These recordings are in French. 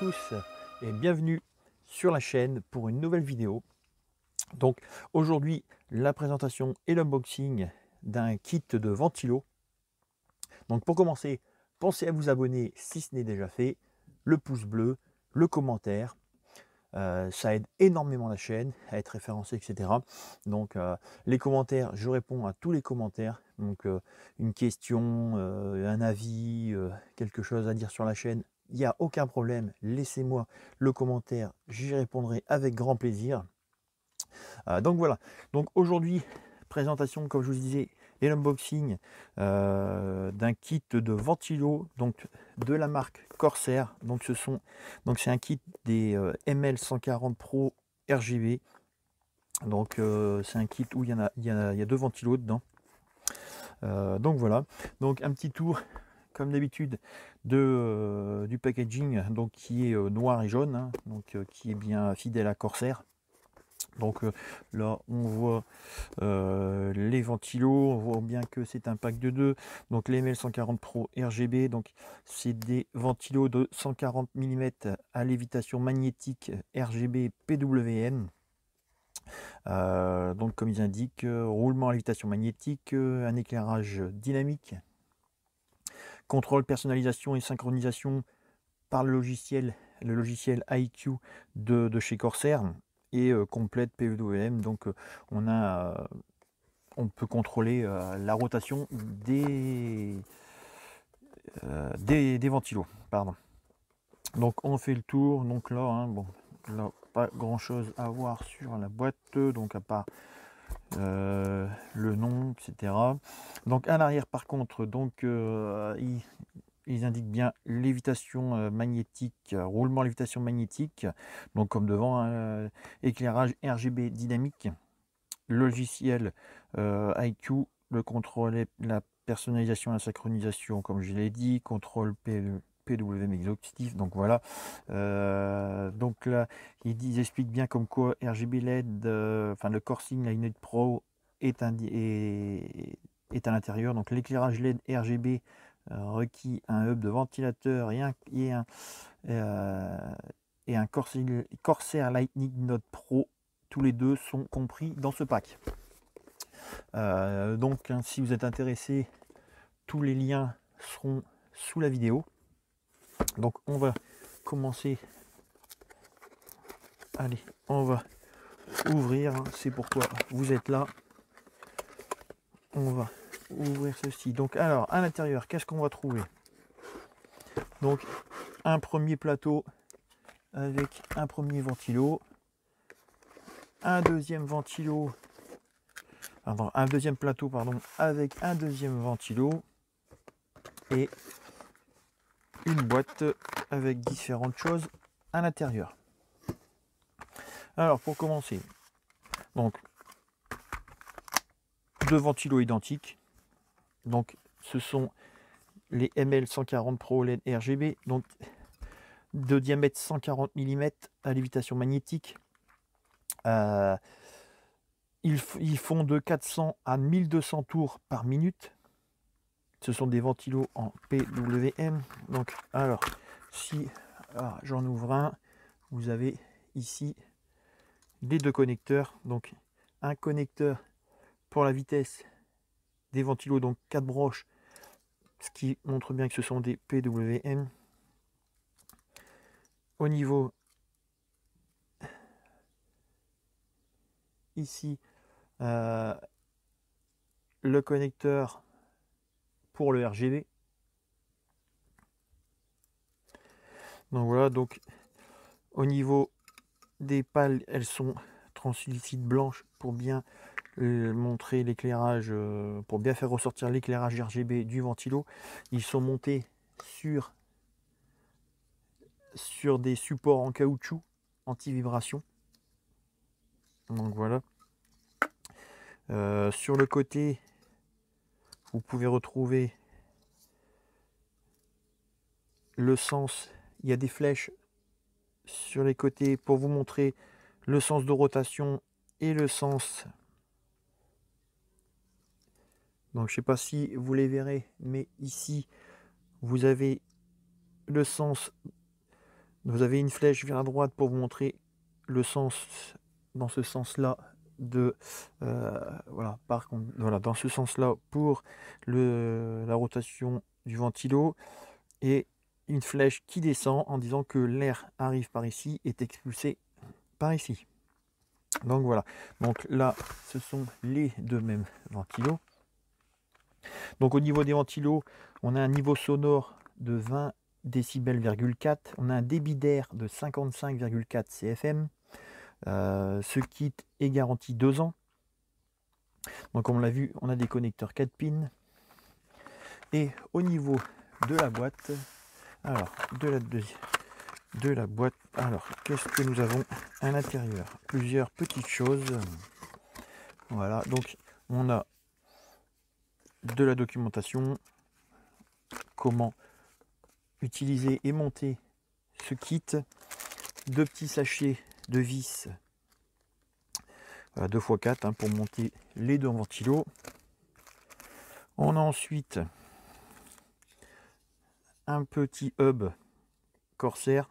tous et bienvenue sur la chaîne pour une nouvelle vidéo. Donc aujourd'hui la présentation et l'unboxing d'un kit de ventilo. Donc pour commencer, pensez à vous abonner si ce n'est déjà fait, le pouce bleu, le commentaire. Ça aide énormément la chaîne à être référencée, etc. Donc les commentaires, je réponds à tous les commentaires. Donc une question, un avis, quelque chose à dire sur la chaîne, il n'y a aucun problème. Laissez-moi le commentaire, j'y répondrai avec grand plaisir. Donc voilà. Donc aujourd'hui, présentation, comme je vous disais, et l'unboxing d'un kit de ventilo, donc de la marque Corsair. Donc c'est un kit des ML140 Pro RGB. Donc c'est un kit où il y a deux ventilos dedans. Donc voilà. Donc un petit tour comme d'habitude du packaging, donc qui est noir et jaune, hein, donc qui est bien fidèle à Corsair. Donc là on voit les ventilos, on voit bien que c'est un pack de deux. Donc les ML140 Pro RGB, donc c'est des ventilos de 140 mm à lévitation magnétique RGB PWM. Donc comme ils indiquent, roulement à lévitation magnétique, un éclairage dynamique, contrôle, personnalisation et synchronisation par le logiciel IQ de chez Corsair, et complète PWM. Donc on peut contrôler la rotation des ventilos. Pardon. Donc on fait le tour. Donc là, hein, bon, là pas grand chose à voir sur la boîte, donc à part le nom, etc. Donc à l'arrière, par contre, donc ils indiquent bien lévitation magnétique, roulement lévitation magnétique, donc comme devant, hein, éclairage RGB dynamique, logiciel IQ, le contrôle, la personnalisation, la synchronisation, comme je l'ai dit, contrôle PWM exhaustif. Donc voilà. Donc là, ils expliquent bien comme quoi RGB LED, enfin le Corsing Light Pro est à l'intérieur. Donc l'éclairage LED RGB requis un hub de ventilateur et un Corsair Lightning Note Pro. Tous les deux sont compris dans ce pack. Donc hein, si vous êtes intéressé, tous les liens seront sous la vidéo. Donc on va commencer. Allez, on va ouvrir, hein, c'est pourquoi vous êtes là. On va ouvrir ceci. Donc alors à l'intérieur, qu'est-ce qu'on va trouver? Donc un premier plateau avec un premier ventilo, un deuxième ventilo, pardon, un deuxième plateau, pardon, avec un deuxième ventilo et une boîte avec différentes choses à l'intérieur. Alors pour commencer, donc deux ventilos identiques. Donc ce sont les ML140 Pro LED RGB, donc de diamètre 140 mm à lévitation magnétique. Ils font de 400 à 1200 tours par minute. Ce sont des ventilos en PWM. Donc alors si j'en ouvre un, vous avez ici les deux connecteurs. Donc un connecteur pour la vitesse des ventilos, donc 4 broches, ce qui montre bien que ce sont des PWM. Au niveau ici, le connecteur pour le RGB. Donc voilà, donc au niveau des pales, elles sont translucides blanches pour bien montrer l'éclairage, pour bien faire ressortir l'éclairage RGB du ventilo. Ils sont montés sur des supports en caoutchouc anti-vibration. Donc voilà. Sur le côté, vous pouvez retrouver le sens. Il y a des flèches sur les côtés pour vous montrer le sens de rotation et le sens. Donc je ne sais pas si vous les verrez, mais ici vous avez le sens vous avez une flèche vers la droite pour vous montrer le sens, dans ce sens-là, de voilà, par contre, voilà, dans ce sens-là pour la rotation du ventilo, et une flèche qui descend en disant que l'air arrive par ici, est expulsé par ici. Donc voilà, donc là ce sont les deux mêmes ventilos. Donc au niveau des ventilos, on a un niveau sonore de 20 décibels,4, on a un débit d'air de 55,4 CFM. Ce kit est garanti 2 ans. Donc comme on l'a vu, on a des connecteurs 4 pins. Et au niveau de la boîte, alors de la boîte, alors qu'est-ce que nous avons à l'intérieur? Plusieurs petites choses. Voilà, donc on a de la documentation, comment utiliser et monter ce kit, 2 petits sachets de vis 2x4 hein, pour monter les deux ventilos. On a ensuite un petit hub Corsair.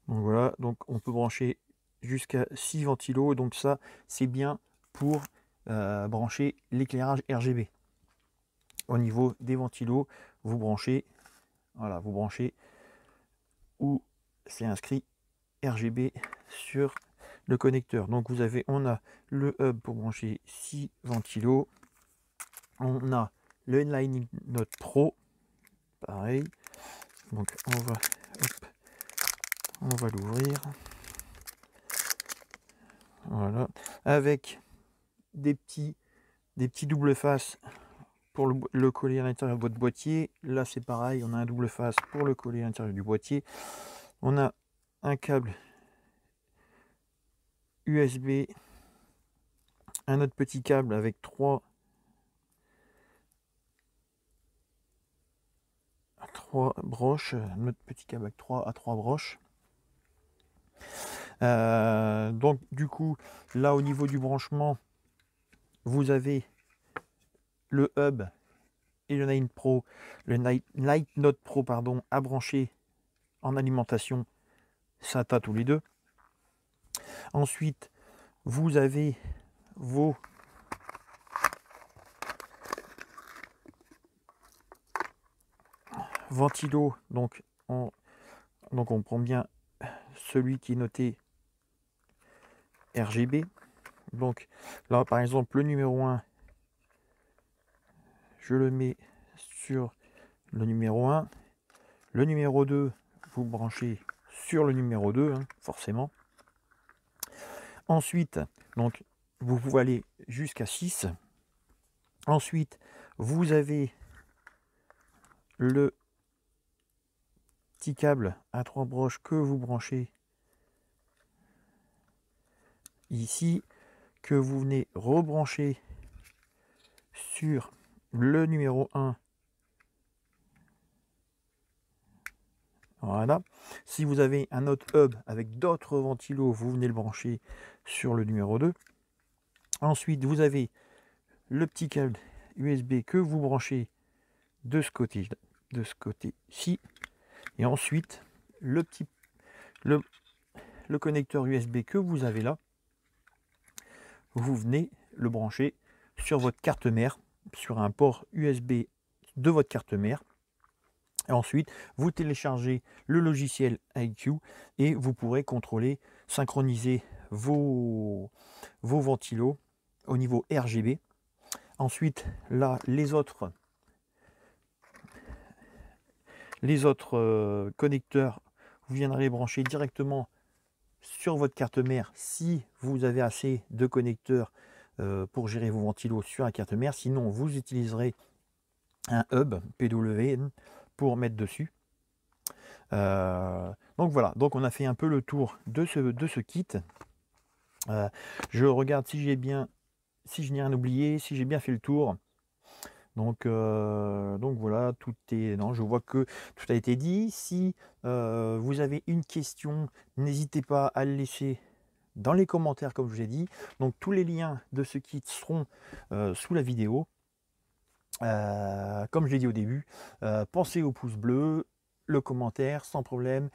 Donc voilà, donc on peut brancher jusqu'à 6 ventilos, donc ça c'est bien pour brancher l'éclairage RGB. Au niveau des ventilos, vous branchez, voilà, vous branchez où c'est inscrit RGB sur le connecteur. Donc on a le hub pour brancher 6 ventilos, on a le Lightning Note Pro, pareil. Donc on va l'ouvrir, voilà, avec des petits double face pour le coller à l'intérieur de votre boîtier. Là c'est pareil, on a un double face pour le coller à l'intérieur du boîtier. On a un câble USB, un autre petit câble avec 3 broches, notre petit câble avec 3 broches. Donc du coup là au niveau du branchement, vous avez le hub et le Light Note Pro pardon, à brancher en alimentation SATA tous les deux. Ensuite vous avez vos ventilos, donc on prend bien celui qui est noté RGB. Donc là par exemple le numéro 1, je le mets sur le numéro 1, le numéro 2 vous branchez sur le numéro 2 hein, forcément. Ensuite donc vous pouvez aller jusqu'à 6. Ensuite vous avez le petit câble à 3 broches que vous branchez ici, que vous venez rebrancher sur le numéro 1. Voilà. Si vous avez un autre hub avec d'autres ventilos, vous venez le brancher sur le numéro 2. Ensuite, vous avez le petit câble USB que vous branchez de ce côté-ci. Et ensuite, le connecteur USB que vous avez là, vous venez le brancher sur votre carte mère, sur un port USB de votre carte mère. Et ensuite, vous téléchargez le logiciel iCue et vous pourrez contrôler, synchroniser vos ventilos au niveau RGB. Ensuite, là, les autres connecteurs, vous viendrez les brancher directement sur votre carte mère si vous avez assez de connecteurs pour gérer vos ventilos sur la carte mère. Sinon, vous utiliserez un hub PWM pour mettre dessus. Donc voilà, donc on a fait un peu le tour de ce kit. Je regarde si je n'ai rien oublié, si j'ai bien fait le tour. Donc voilà, tout est. Non, je vois que tout a été dit. Si vous avez une question, n'hésitez pas à le laisser dans les commentaires, comme je vous ai dit. Donc tous les liens de ce kit seront sous la vidéo. Comme je l'ai dit au début, pensez au pouce bleu, le commentaire sans problème.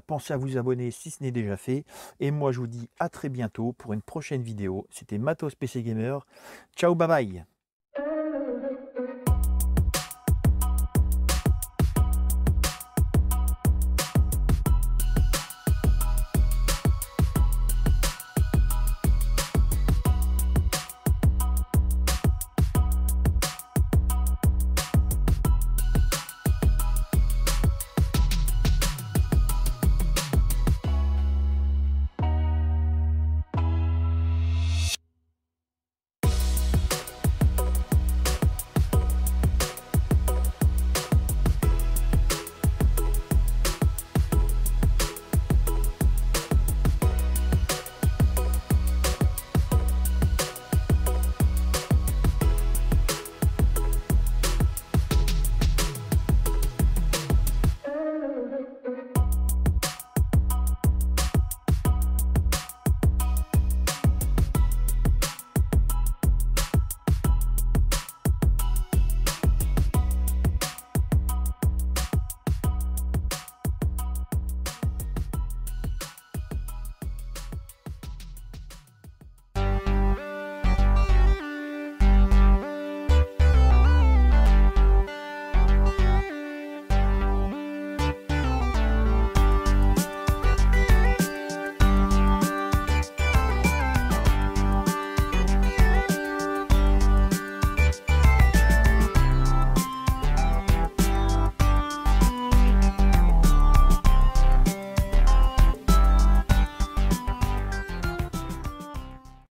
Pensez à vous abonner si ce n'est déjà fait. Et moi, je vous dis à très bientôt pour une prochaine vidéo. C'était Matos PC Gamer. Ciao, bye bye.